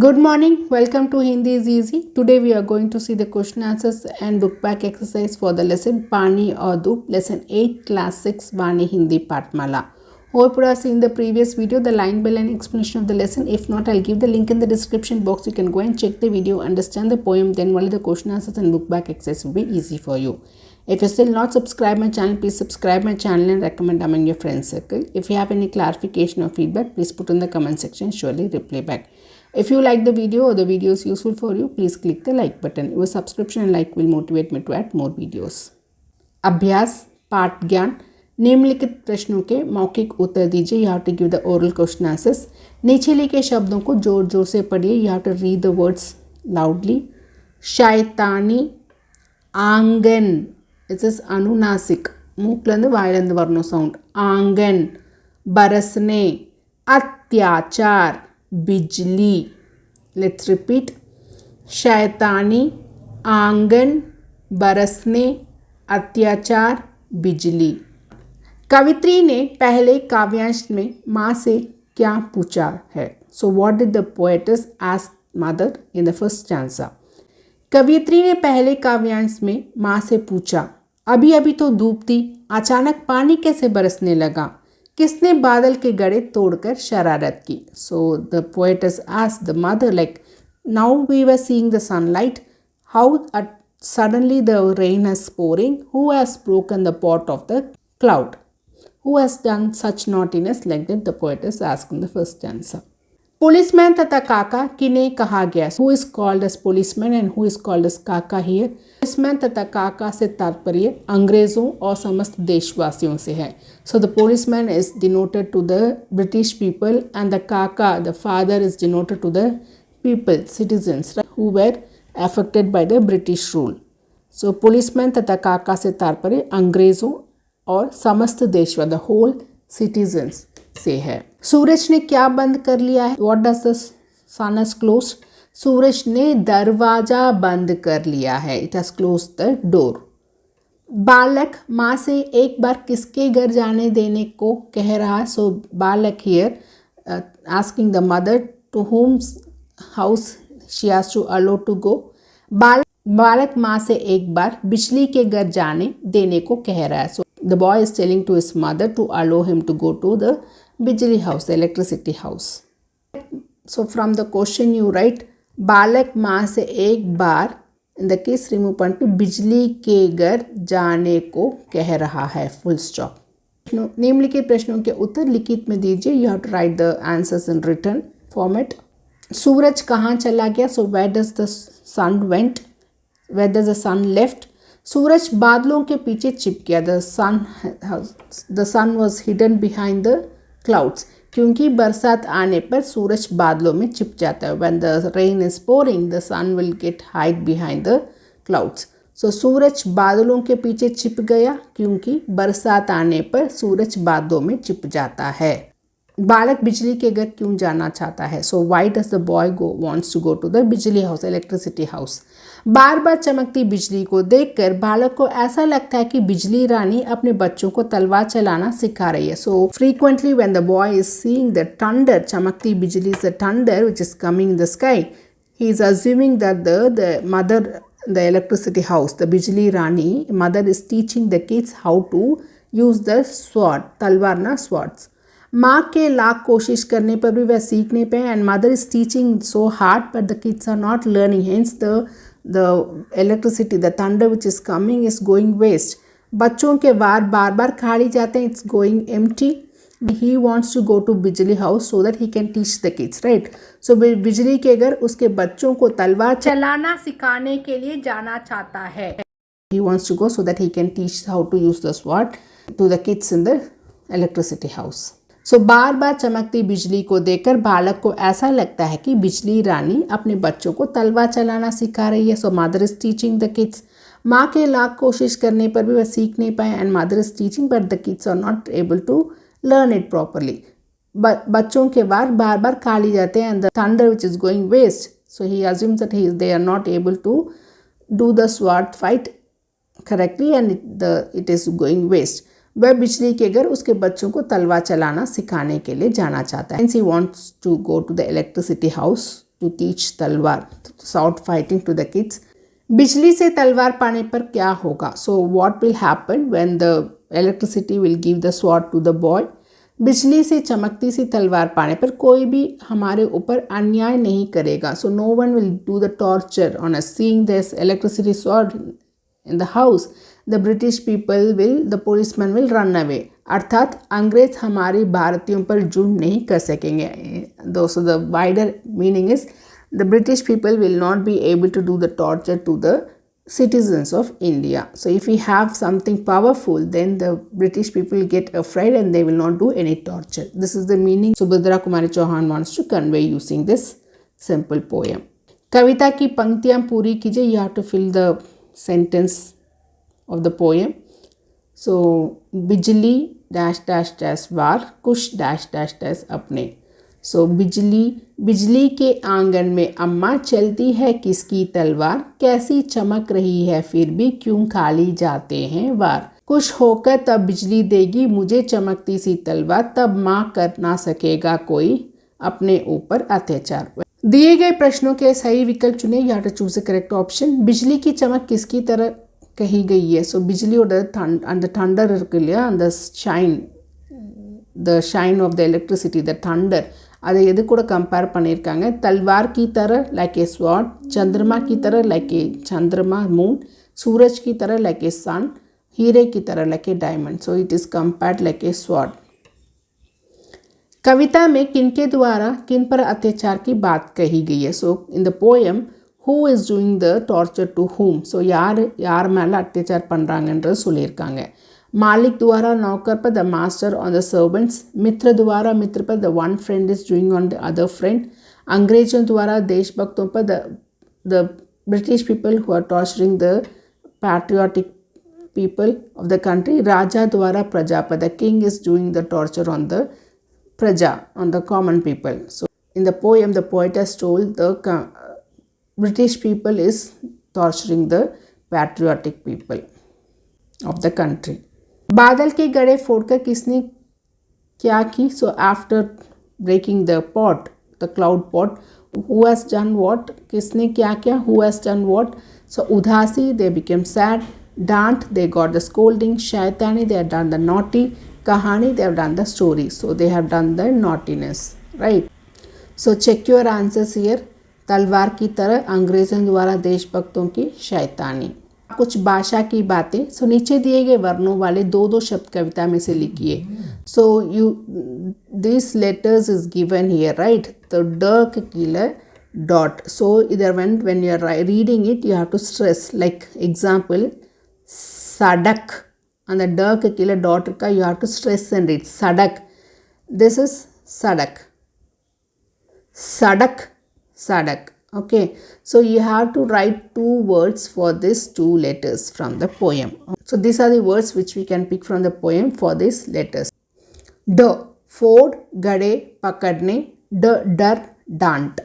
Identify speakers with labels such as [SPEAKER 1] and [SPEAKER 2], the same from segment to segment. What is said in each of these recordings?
[SPEAKER 1] Good morning, welcome to Hindi is Easy. Today we are going to see the question answers and book back exercise for the lesson Pani aur Doop, lesson 8, class 6, Vani Hindi Patmala. Hope you have seen the previous video, the line by line explanation of the lesson. If not, I'll give the link in the description box. You can go and check the video, understand the poem, then only the question answers and book back exercise will be easy for you. If you're still not subscribed my channel, please subscribe my channel and recommend among your friends circle. If you have any clarification or feedback, please put in the comment section, surely reply back. If you like the video or the video is useful for you, please click the like button. Your subscription and like will motivate me to add more videos. अभ्यास पाठ ज्ञान निम्नलिखित प्रश्नों के मौखिक उत्तर दीजिए. You have to give the oral question answers. नीचे लिखे शब्दों को जोर जोर से पढ़िए. You have to read the words loudly. शैतानी आंगन, it is अनुनासिक, मूकलंद वायलंद वर्णों साउंड. आंगन, बरसने, अत्याचार, बिजली. Let's repeat. शैतानी, आंगन, बरसने, अत्याचार, बिजली. कवित्री ने पहले काव्यांश में माँ से क्या पूछा है? So what did the poetess ask mother in the first stanza? कवित्री ने पहले काव्यांश में माँ से पूछा, अभी अभी तो धूप थी, अचानक पानी कैसे बरसने लगा? किसने बादल के गड़े तोड़कर शरारत की? So the poetess asked the mother, like now we were seeing the sunlight, how suddenly the rain is pouring. Who has broken the pot of the cloud? Who has done such naughtiness? Like that the poetess asked in the first stanza. Policeman तथा काका किन्हें कहा गया? Who is called as policeman and who is called as काका here? Policeman तथा काका से तात्पर्य अंग्रेजों और समस्त देशवासियों से है. So the policeman is denoted to the British people and the kaka, the father, is denoted to the people, citizens, right, who were affected by the British rule. So policeman तथा काका से तात्पर्य अंग्रेजों और समस्त देश, the whole citizens से है. सूरज ने क्या बंद कर लिया है? What does the sun has closed? सूरज ने दरवाजा बंद कर लिया है. It has closed the door. बालक माँ से एक बार किसके घर जाने देने को कह रहा है? So बालक here asking the mother to whom's house she has to allow to go. बालक माँ से एक बार बिजली के घर जाने देने को कह रहा है. So the boy is telling to his mother to allow him to go to the बिजली house, the electricity house. So from the question you write, बालक माँ से एक बार, in the case remove point पे, बिजली के घर जाने को कह रहा है. Full stop. निम्नलिखित प्रश्नों के उत्तर लिखित में दीजिए. You have to write the answers in written format. सूरज कहाँ चला गया? So where does the sun went? Where does the sun left? सूरज बादलों के पीछे छिप गया. The sun was hidden behind the clouds. क्योंकि बरसात आने पर सूरज बादलों में छिप जाता है. When the rain is pouring, the sun will get hide behind the clouds. So सूरज बादलों के पीछे छिप गया क्योंकि बरसात आने पर सूरज बादलों में छिप जाता है. बालक बिजली के घर क्यों जाना चाहता है? So why does the boy wants to go to the बिजली हाउस, इलेक्ट्रिसिटी हाउस? बार बार चमकती बिजली को देखकर बालक को ऐसा लगता है कि बिजली रानी अपने बच्चों को तलवार चलाना सिखा रही है. So frequently when the boy is seeing the thunder, चमकती बिजली is the thunder which is coming in the sky, he is assuming that the mother, the electricity house, the बिजली रानी mother is teaching the kids how to use the sword, तलवार ना swords. माँ के लाख कोशिश करने पर भी वह सीख नहीं पाए. And mother is teaching so hard but the kids are not learning. Hence the electricity, the thunder which is coming is going waste. बच्चों के वार बार बार खाली जाते हैं. It's going empty. He wants to go to बिजली house so that he can teach the kids, right. So बिजली के घर उसके बच्चों को तलवार चलाना सिखाने के लिए जाना चाहता है. He wants to go so that he can teach how to use the sword to the kids in the electricity house. सो बार बार चमकती बिजली को देखकर बालक को ऐसा लगता है कि बिजली रानी अपने बच्चों को तलवार चलाना सिखा रही है. So mother is teaching the kids. माँ के लाख कोशिश करने पर भी वह सीख नहीं पाए. And mother is teaching but the kids are not able to learn it properly. बच्चों के वार बार बार खाली जाते हैं. And the thunder which is going waste. So he assumes that they are not able to do the sword fight correctly and it is going waste. वह बिजली के घर उसके बच्चों को तलवार चलाना सिखाने के लिए जाना चाहता है. Hence he wants to go to the electricity house to teach talwar, sword fighting to the kids. बिजली से तलवार पाने पर क्या होगा? So what will happen when the electricity will give the sword to the boy? बिजली से चमकती सी तलवार पाने पर कोई भी हमारे ऊपर अन्याय नहीं करेगा. So no one will do the torture on us. Seeing this electricity sword in the house, the British people will, the policeman will run away. अर्थात अंग्रेज हमारे भारतीयों पर जुल्म नहीं कर सकेंगे. So the wider meaning is the British people will not be able to do the torture to the citizens of India. So if we have something powerful, then the British people get afraid and they will not do any torture. This is the meaning Subhadra Kumari Chauhan wants to convey using this simple poem. कविता की पंक्तियां पूरी कीजिए. You have to fill the sentence of the poem. So बिजली dash dash dash वार, कुछ dash dash dash अपने. सो बिजली के आंगन में अम्मा चलती है किसकी तलवार, कैसी चमक रही है फिर भी क्यों खाली जाते हैं वार, खुश होकर तब बिजली देगी मुझे चमकती सी तलवार, तब माँ कर ना सकेगा कोई अपने ऊपर अत्याचार. दिए गए प्रश्नों के सही विकल्प चुने. You have to choose the correct option. बिजली की चमक किसकी तरह कही गई है? सो बिजली और द थंडर के लिए the shine of the electricity, the thunder, அதை எது கூட கம்பேர் பண்ணியிருக்காங்க? तलवार की तरह लाइक ए स्वॉर्ड, चंद्रमा की तरह लाइक ए चंद्रमा मून, सूरज की तरह लाइक ए सन, हीरे की तरह like a diamond. So it is compared like a sword. कविता में किनके द्वारा किन पर अत्याचार की बात कही गई है? So in the poem who is doing the torture to whom? So யார் மேலே அத்தியாச்சார் பண்ணுறாங்கன்றது சொல்லியிருக்காங்க. मालिक द्वारा नौकर पर the master on the servants, मित्र द्वारा मित्र पर the one friend is doing on the other friend, अंग्रेजों द्वारा देशभक्तों पर the British people who are torturing the patriotic people of the country, राजा द्वारा प्रजा पर the king is doing the torture on the प्रजा, on the common people. So in the poem the poet has told the British people is torturing the patriotic people of the country. बादल के गड़े फोड़कर किसने क्या की? So after breaking the pot, the cloud pot, who has done what, किसने क्या किया? Who has done what? So उदासी, दे बिकेम सैड, डांट, दे गॉट द स्कोल्डिंग, शैतानी, they have done the naughty, कहानी, they have done the story. So they have done the naughtiness, right. So check your answers here. तलवार की तरह, अंग्रेजों द्वारा देशभक्तों की शैतानी. कुछ भाषा की बातें. सो नीचे दिए गए वर्णों वाले दो शब्द कविता में से लिखिए. So you this letters is given here, right. तो ड के कीले डॉट. सो इधर when you are reading it you have to stress, like example सड़क, and the ड के कीले डॉट का you have to stress and read सड़क. दिस इज सड़क, सड़क, सड़क. Okay, so you have to write two words for these two letters from the poem. So these are the words which we can pick from the poem for these letters. D, ford, gade, pakadne, dar, dant.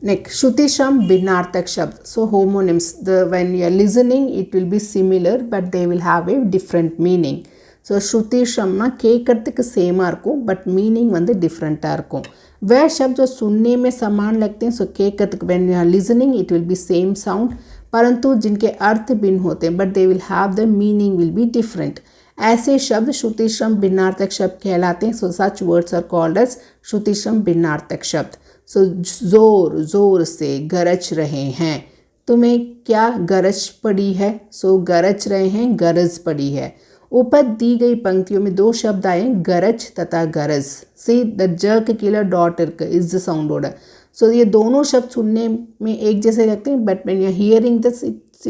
[SPEAKER 1] Next, Shruti Shram Bhinarthak Shabd. So homonyms, when you are listening it will be similar but they will have a different meaning. So ஸ்ருதி ஷம்னா கேட்கறதுக்கு சேமாக இருக்கும் but meaning வந்து டிஃப்ரெண்ட்டாக இருக்கும். वह शब्द जो सुनने में समान लगते हैं, सो केकत when you are listening it will be same sound, परंतु जिनके अर्थ भिन्न होते हैं but they will have the meaning will be different. ऐसे शब्द श्रुतिश्रम भिन्नार्थक शब्द कहलाते हैं. So such words are called as श्रुतिश्रम भिन्नार्थक शब्द. सो जोर, जोर से गरज रहे हैं. तुम्हें क्या गरज पड़ी है? सो गरज रहे हैं, गरज पड़ी है. ऊपर दी गई पंक्तियों में दो शब्द आए, गरज तथा गरज. सी द ज के killer daughter is the sound order. So ये दोनों शब्द सुनने में एक जैसे लगते हैं but when you are hearing this it's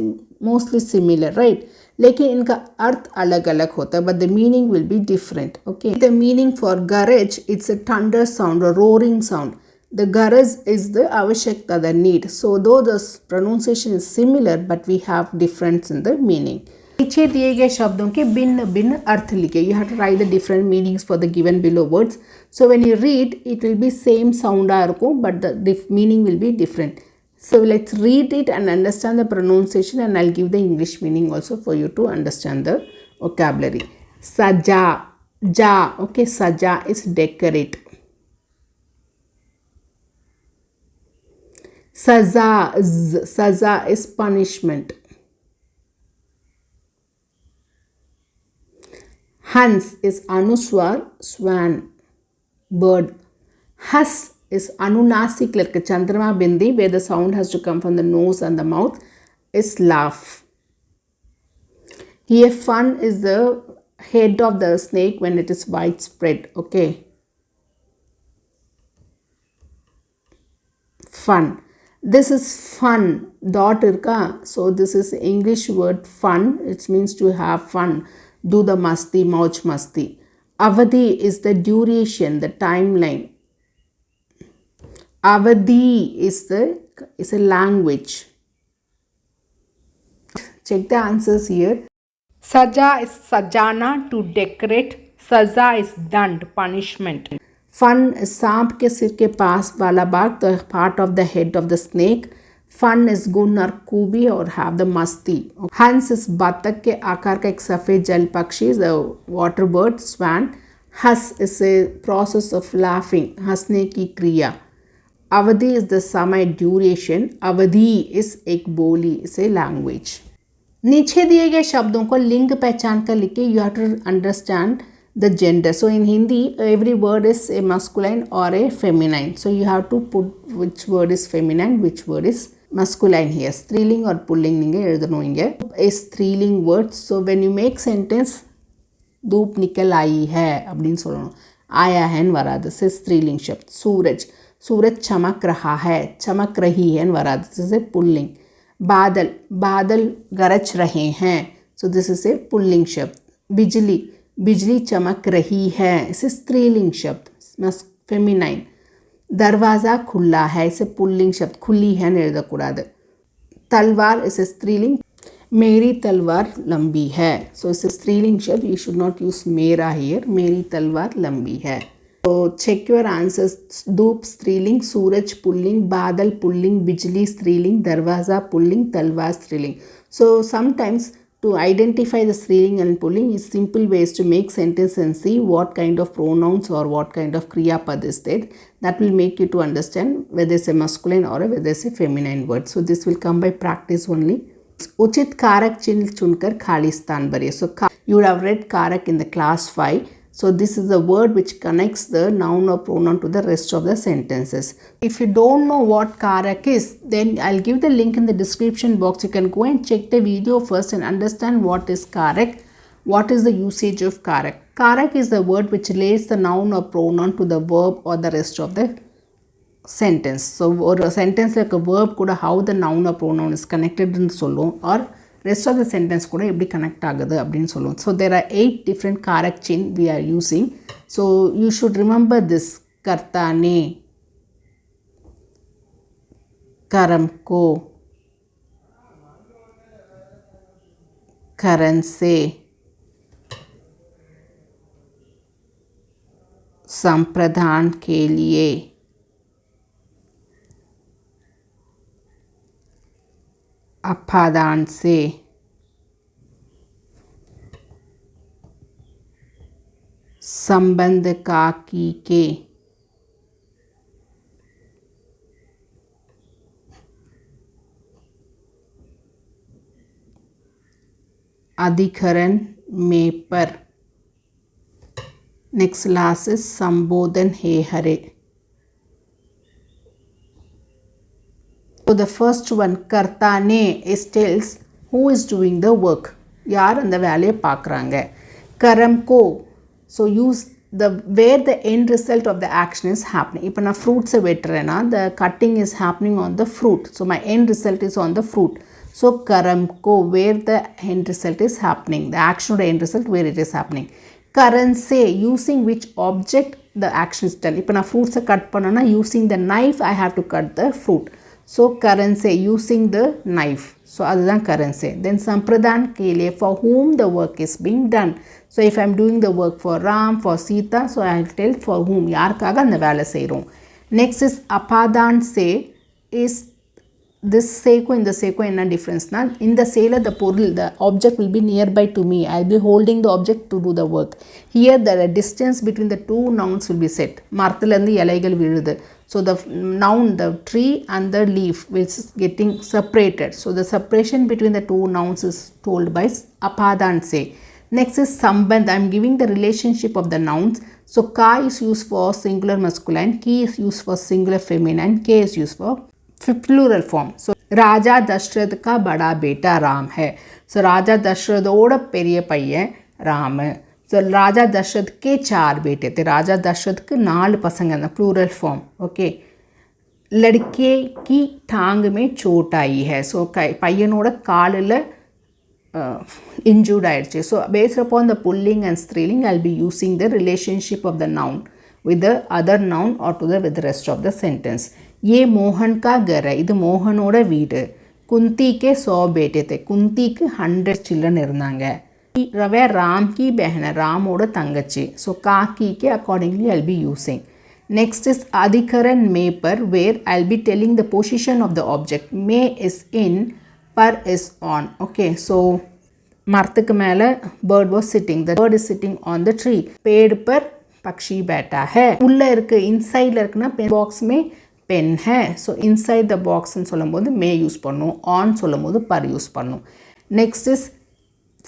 [SPEAKER 1] mostly similar, right. लेकिन इनका अर्थ अलग अलग होता है but the meaning will be different. Okay, the meaning for गरज इट्स अ थंडर साउंड और roaring sound. The garaz is the avashyakta, the need. So though the pronunciation is similar but we have difference in the meaning. नीचे दिए गए शब्दों के भिन्न भिन्न अर्थ लिखे. You have to write the different meanings for the given below words. So when you read it will be same sound आरको but the meaning will be different. So let's read it and understand the pronunciation and I will give the English meaning also for you to understand the vocabulary. सजा, जा, okay, सजा is decorate. Saza, saza is punishment. Hans is anuswar, swan, bird. Has is anunasik like Chandrama Bindi, where the sound has to come from the nose and the mouth, is laugh. Here fun is the head of the snake when it is widespread. Okay. Fun. This is fun. Dot irka. So this is English word fun. It means to have fun. Do the masti, mauj masti. Avadi is the duration, the timeline. Avadi is a language. Check the answers here. Saja is sajana, to decorate. Saza is done, punishment. Fun is सांप के सिर के पास वाला भाग, the part of the head of the snake. Fun is गुन और खूबी और have the मस्ती. Hans is बतख के आकार का एक सफ़ेद जल पक्षी, the water bird, swan. Hus is a process of laughing, हंसने की क्रिया. Avadi is the समय, duration. Avadi is एक बोली, is a language. नीचे दिए गए शब्दों को लिंग पहचान कर लिखिए. You have to understand the gender. So in Hindi every word is a masculine और a feminine. So you have to put which word is feminine, which word is masculine here. स्त्रीलिंग और पुल्लिंग நீங்கள் எழுதணும் இங்கே. ए स्त्रीलिंग word. So when you make sentence धूप निकल आई है அப்படின்னு சொல்லணும். आया है वराது. से स्त्रीलिंग शब्द. सूरज, सूरज चमक रहा है, चमक रही है वराது. से पुल्लिंग. बादल, बादल गरज रहे हैं. So this is A pulling शब्द. बिजली, बिजली चमक रही है. इसे स्त्रीलिंग शब्द, फेमिनाइन. दरवाज़ा खुला है. इसे पुल्लिंग शब्द, खुली है எழுதக்கூடாது. तलवार इसे स्त्रीलिंग. मेरी तलवार लंबी है. सो इसे स्त्रीलिंग शब्द. यू शुड नॉट यूज मेरा हियर. मेरी तलवार लंबी है. So check your answers. धूप स्त्रीलिंग, सूरज पुल्लिंग, बादल पुल्लिंग, बिजली स्त्रीलिंग, दरवाज़ा पुल्लिंग, तलवार स्त्रीलिंग. So sometimes to identify the स्त्रीलिंग and pulling is simple ways to make sentence and see what kind of pronouns or what kind of kriya pad is there. That will make you to understand whether it's a masculine or whether it's a feminine word. So this will come by practice only. उचित कारक चिन्ह चुनकर खाली स्थान भरिए. So you would have read कारक in the class 5. So this is the word which connects the noun or pronoun to the rest of the sentences. If you don't know what karak is, then I'll give the link in the description box. You can go and check the video first and understand what is karak, what is the usage of karak. Karak is the word which relates the noun or pronoun to the verb or the rest of the sentence. So or a sentence like a verb kuda how the noun or pronoun is connected in solo, or rest of the sentence கூட எப்படி connect ஆகுது அப்படின்னு சொல்லுவோம். So there are 8 different karak chin we are using. So you should remember this. करता ने, कर्म को, करण से, संप्रदान के लिए, अपादान से, संबंध का की के, अधिकरण में पर. नेक्स्ट लास्ट इज संबोधन हे हरे. So the first one, कर्ता ने, is tells who is doing the work. यार அந்த வேலையை பார்க்குறாங்க. கரம் को, so use the where the end result of the action is happening. இப்போ நான் ஃப்ரூட்ஸை வெட்டுறேன்னா the cutting is happening on the fruit. So my end result is on the fruit. So கரம் को, where the end result is happening. The action of the end result where it is happening. Karan से, using which object the action is done. இப்போ நான் ஃப்ரூட்ஸை cut பண்ணேன்னா using the knife I have to cut the fruit. So करण से, using the knife. So அதுதான் கरण से. Then संप्रदान के लिए, for whom the work is being done. So if I am doing the work for Ram, for Sita, so I will tell for whom, யாருக்காக அந்த வேலை செய்கிறோம். Next is அபாதான் से, is this சேக்கும் இந்த சேக்கும் என்ன டிஃப்ரென்ஸ்னா, இந்த சேல the பொருள், the object will be nearby to me. I will be holding the object to do the work. Here the distance between the two nouns will be set. மரத்துலேருந்து இலைகள் விழுது. So the noun, the tree and the leaf is getting separated. So the separation between the two nouns is told by apadaan se. Next is sambandh. I am giving the relationship of the nouns. So ka is used for singular masculine, ki is used for singular feminine, ke is used for plural form. So Raja Dashrath ka bada beta Ram hai. So Raja Dashrath oda periya paiyan Ram. So राजा दशरथ के 4 बेटे थे. राजा दशरथ के 4 पसंग है, plural form. Okay. लड़के की टांग में चोट आई है. सो பையனோட காலில் injured ஆயிடுச்சு. So based upon the pulling and striling, I'll be using the relationship of the noun with the other noun or to the with the rest of the sentence. ये मोहन का घर है. இது மோகனோட வீடு. कुंती के 100 बेटे थे. कुंती के 100 चिल्ड्रन இருந்தாங்க. रवे राम की बहन है. रामोட தங்கச்சி. So काकी के accordingly I'll be using. Next is अधिकरण में पर, where I'll be telling the position of the object. में is in, पर is on. Okay, so மரத்துக்கு மேலே bird was sitting. The bird is sitting on the tree. पेड़ पर पक्षी बैठा है. உள்ளே இருக்கு, inside இருக்குன்னா பென் பாக்ஸ் में பென் है. So inside the box ன்னு சொல்லும்போது may யூஸ் பண்ணும். on சொல்லும்போது पर யூஸ் பண்ணும். Next is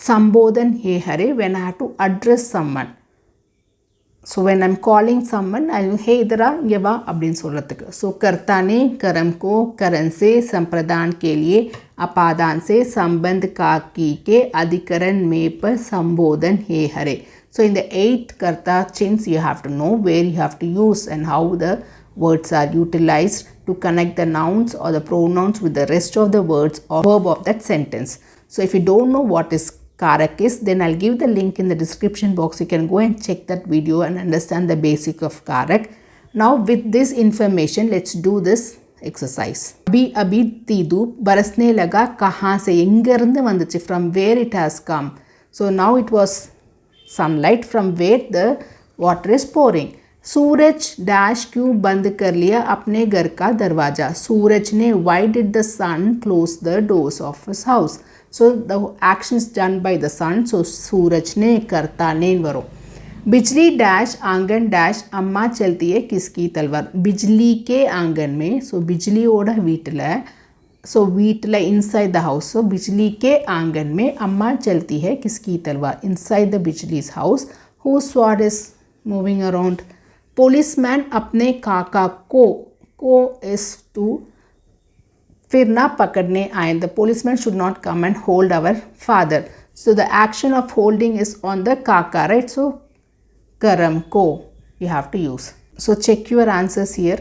[SPEAKER 1] Sambodhan he hare, when I have to address someone. So when I'm calling someone, I will hey idhara inge va அப்படினு சொல்றதுக்கு. So कर्ता ने कर्म को करण से, संप्रदान के लिए अपादान से, संबंध का की के, अधिकरण में पर, संबोधन हे हरे. So in the 8th कर्ता चिन्ह you have to know where you have to use and how the words are utilized to connect the nouns or the pronouns with the rest of the words or verb of that sentence. So if you don't know what is Karak is, then I'll give the link in the description box. You can go and check that video and understand the basic of Karak. Now with this information, let's do this exercise. Abhi abhi teedu barasne laga kahan se, engarundu vanduchu, from where it has come. So now it was sunlight, from where the water is pouring. Suraj dash क्यों बंद कर लिया अपने घर का दरवाजा. सूरज ने, why did the sun close the doors of his house. So the action is done by the sun. So सूरज ने, कर्ता ने वरो. बिजली डैश आंगन डैश अम्मा चलती है किसकी तलवार. बिजली के आंगन में, so बिजली ओड़ा वीटला है. So वीटला inside the house. So बिजली के आंगन में अम्मा चलती है किसकी तलवार. Inside the बिजली's house, whose sword is moving around. Policeman अपने काका को is to फिर ना पकड़ने आए. The policeman should not come and hold our father. So the action of holding is on the kaka, right? So karam ko you have to use. So check your answers here.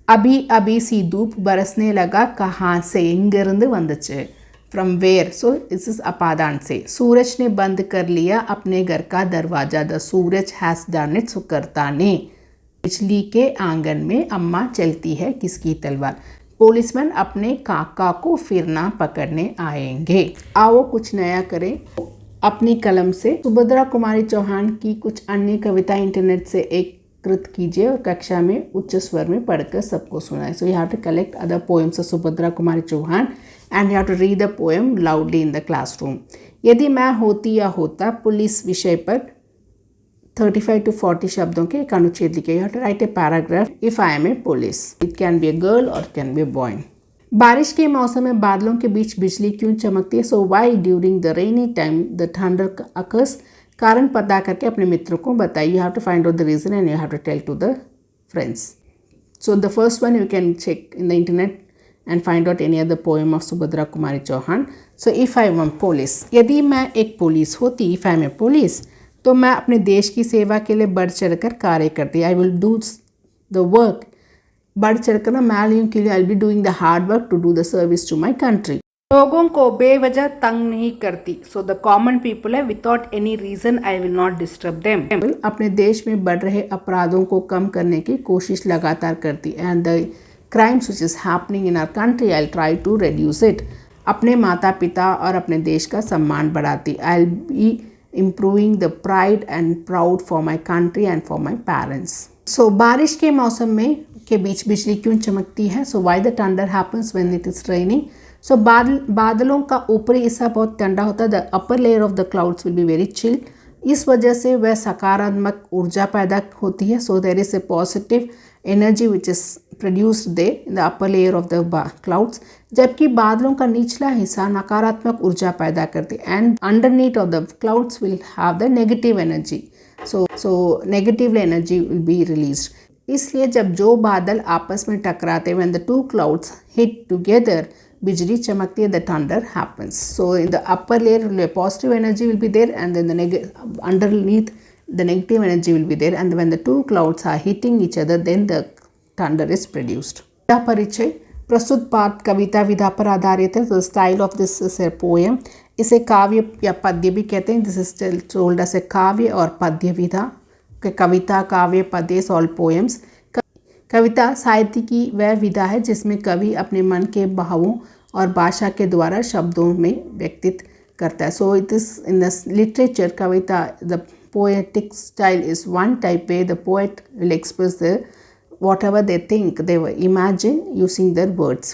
[SPEAKER 1] अभी अभी सी धूप बरसने लगा कहाँ से, इंगिरंदु वंदुच्चु. From where? So this is apadaan se. सूरज ने बंद कर लिया अपने घर का दरवाजा. The Suraj has done it. So कर्ता ने. बिजली के आंगन में अम्मा चलती है किसकी तलवार. पुलिसमैन अपने काका को फिर ना पकड़ने आएंगे. आओ कुछ नया करें अपनी कलम से. सुभद्रा कुमारी चौहान की कुछ अन्य कविता इंटरनेट से एकत्रित कीजिए और कक्षा में उच्च स्वर में पढ़कर सबको सुनाएं. So you have to collect other poems of Subhadra Kumari Chauhan and you have to read the poem loudly in the classroom. यदि मैं होती या होता पुलिस विषय पर 35 to 40 शब्दों के एक अनुच्छेद लिखे. You have to write a paragraph if I am a police. It can be a girl or it can be a boy. बारिश के मौसम में बादलों के बीच बिजली क्यों चमकती है. So why during the rainy time the thunder occurs. कारण पता करके अपने मित्रों को बताइए. You have to find out the reason and you have to tell to the friends. So the first one you can check in the internet and find out any other poem of Subhadra Kumari Chauhan. So if I am police, यदि मैं एक police होती, if I am a police, तो मैं अपने देश की सेवा के लिए बढ़ चढ़कर कार्य करती. I will do the work. बढ़ चढ़कर ना मैं के लिए I will be doing the hard work to do the service to my country. लोगों को बेवजह तंग नहीं करती. So the common people है, without any reason I will not disturb them. अपने देश में बढ़ रहे अपराधों को कम करने की कोशिश लगातार करती. And the crimes which is happening in our country, I'll try to reduce it. अपने माता पिता और अपने देश का सम्मान बढ़ाती. I'll be improving the pride and proud for my country and for my parents. So बारिश के मौसम में के बीच बिजली क्यों चमकती है. So why the thunder happens when it is raining. So बादलों का ऊपरी हिस्सा बहुत ठंडा होता है. The upper layer of the clouds will be very chill इस वजह से वह सकारात्मक ऊर्जा पैदा होती है. So there is a positive energy which is produced there in the upper layer of the clouds. जबकि बादलों का निचला हिस्सा नकारात्मक ऊर्जा पैदा करती है and underneath of the clouds will have the negative energy. So negative energy will be released. इसलिए जब जो बादल आपस में टकराते when the two clouds hit together, बिजली चमकती है, the thunder happens. So in the upper layer positive energy will be there and then the underneath the negative energy will be there, and when the two clouds are hitting each other then the thunder is produced. विधा परिचय. प्रस्तुत पाठ कविता विधा पर आधारित है. तो style of this is a poem. इसे काव्य या पद्य भी कहते हैं. This is told as a काव्य और पद्य विधा. कविता, काव्य, पद्य ऑल पोएम्स. कविता साहित्य की वह विधा है जिसमें कवि अपने मन के भावों और भाषा के द्वारा शब्दों में व्यक्तित करता है. So it is in the literature Kavita the poetic style is one type where the poet will express whatever they think, they imagine using their words.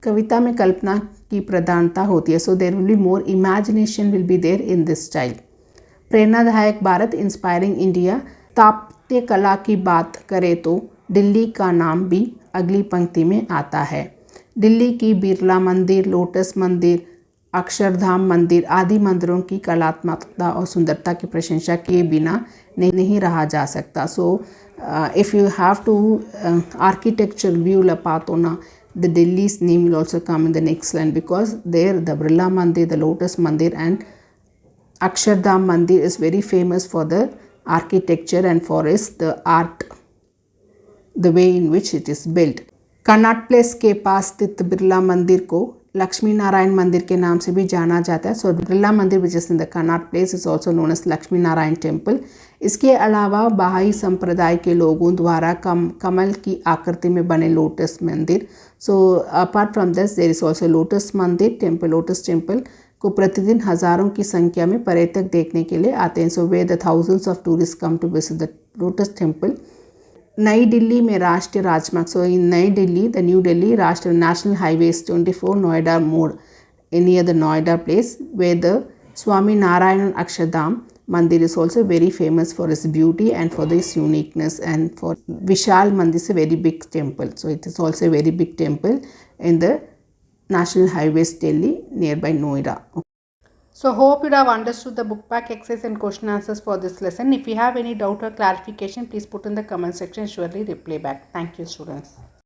[SPEAKER 1] कविता में कल्पना की प्रधानता होती है. So there will be more imagination will be there in this style. प्रेरणादायक Bharat, inspiring India. स्थापत्य कला की बात करें तो दिल्ली का नाम भी अगली पंक्ति में आता है. दिल्ली की बिरला मंदिर, लोटस मंदिर, अक्षरधाम मंदिर आदि मंदिरों की कलात्मकता और सुंदरता की प्रशंसा किए बिना नहीं रहा जा सकता. So if you have to architecture view लपातोना, the Delhi's name will also come in the next line because there the Birla Mandir, the Lotus Mandir and Akshardham Mandir is very famous for the architecture and for its the art, the way in which it is built. Connaught place के पास स्थित बिरला मंदिर को लक्ष्मी नारायण मंदिर के नाम से भी जाना जाता है. So Birla Mandir which is in the Connaught Place is also known as Lakshmi Narayan temple. इसके अलावा बहाई संप्रदाय के लोगों द्वारा कमल की आकृति में बने लोटस मंदिर. So apart from this there is also lotus mandir temple. Lotus temple को प्रतिदिन हजारों की संख्या में पर्यटक देखने के लिए आते हैं. सो वे the thousands of tourist come to visit the lotus temple. Nai Delhi में राष्ट्रीय राजमार्ग. सो इन नई दिल्ली, द न्यू दिल्ली, राष्ट्रीय नेशनल हाईवेज 24 नोएडा मोड़ near the Noida place where the Swami Narayan Akshardham Mandir is also very famous for its beauty and for its uniqueness, and for Vishal Mandir is a very big temple. So it is also a very big temple in the National Highways Delhi nearby Noida. So hope you have understood the book back exercise and question answers for this lesson. If you have any doubt or clarification, please put in the comment section. Surely reply back. Thank you, students.